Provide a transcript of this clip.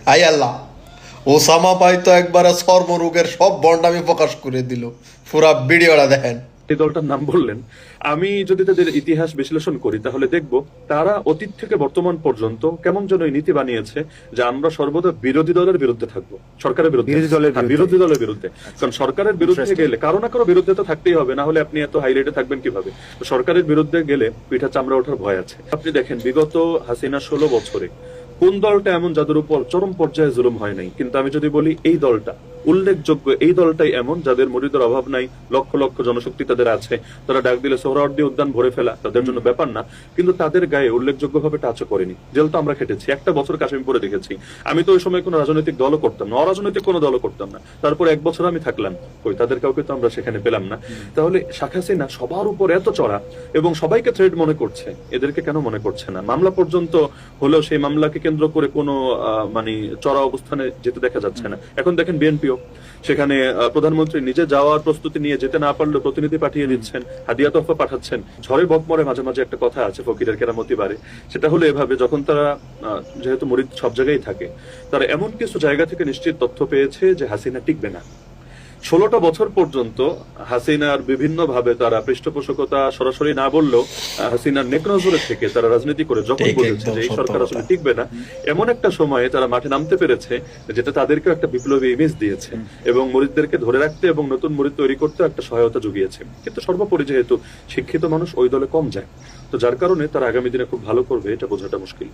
High আল্লাহ, Osama ভাই তো একবারে চর্মরোগের সব বন্ডামি প্রকাশ করে দিল। পুরা ভিডিওটা দেখেন। এই দলটার নাম বললেন, আমি যদি তাদের ইতিহাস বিশ্লেষণ করি তাহলে দেখব তারা অতীত থেকে বর্তমান পর্যন্ত কেমন যেন এই নীতি বানিয়েছে যে আমরা সর্বদা বিরোধী দলের বিরুদ্ধে থাকবো, সরকারের বিরুদ্ধে, বিরোধী দলের বিরুদ্ধে। কারণ সরকারের বিরুদ্ধে গেলে কারো না কারো বিরুদ্ধে তো থাকতেই হবে, না হলে আপনি এত হাইলাইটে থাকবেন কিভাবে? তো সরকারের বিরুদ্ধে গেলে পিঠা চামড়া ওঠার ভয় আছে। আপনি দেখেন বিগত হাসিনা 16 বছরে কোন দলটা এমন যাদের উপর চরম পর্যায়ে জুলুম হয় নাই? কিন্তু আমি যদি বলি এই দলটা উল্লেখযোগ্য, এই দলটাই এমন যাদের মুরিদের অভাব নাই, লক্ষ লক্ষ জনশক্তি তাদের আছে, তারা ডাক দিলে সোহরাওয়ার্দী উদ্যান ভরে ফেলা তাদের জন্য ব্যাপার না। কিন্তু তাদের গায়ে উল্লেখযোগ্য ভাবে টাচও করেনি। জেল তো আমরা খেটেছি, একটা বছর কাশ্মীর দেখেছি। আমি তো ওই সময় কোনো রাজনৈতিক দলও করতাম না, অরাজনৈতিক কোনো দলও করতাম না। তারপর 1 বছর আমি থাকলাম, কই তাদের কাউকে তো আমরা সেখানে পেলাম না। তাহলে শেখ হাসিনা সবার উপর এত চড়া এবং সবাইকে থ্রেড মনে করছে, এদেরকে কেন মনে করছে না? মামলা পর্যন্ত হলেও সেই মামলাকে কেন্দ্র করে কোনো মানে চড়া অবস্থানে যেতে দেখা যাচ্ছে না। এখন দেখেন বিএনপিও সেখানে প্রধানমন্ত্রী নিজে যাওয়ার প্রস্তুতি নিয়ে যেতে না পারলেও প্রতিনিধি পাঠিয়ে দিচ্ছেন, হাদিয়া তোহফা পাঠাচ্ছেন। ঝড়ে বকমরে মাঝে মাঝে একটা কথা আছে, ফকিরের কেরামতি বাড়ে। সেটা হলো এভাবে, যখন তারা যেহেতু মুরিদ সব জায়গায় থাকে, তারা এমন কিছু জায়গা থেকে নিশ্চিত তথ্য পেয়েছে যে হাসিনা টিকবে না। 16টা বছর পর্যন্ত হাসিনার বিভিন্ন ভাবে তারা পৃষ্ঠপোষকতা সরাসরি না বললেও হাসিনার নেকনজরে থেকে তারা রাজনীতি করে যখন বলেছে যে এই সরকার আসলে টিকবে না, এমন একটা সময়ে তারা মাঠে নামতে পেরেছে যেটা তাদেরকে একটা বিপ্লবী ইমেজ দিয়েছে এবং মুরিদদেরকে ধরে রাখতে এবং নতুন মুরিদ তৈরি করতে একটা সহায়তা জুগিয়েছে। কিন্তু সর্বোপরি যেহেতু শিক্ষিত মানুষ ওই দলে কম যায়, তো যার কারণে তারা আগামী দিনে খুব ভালো করবে এটা বোঝাটা মুশকিল।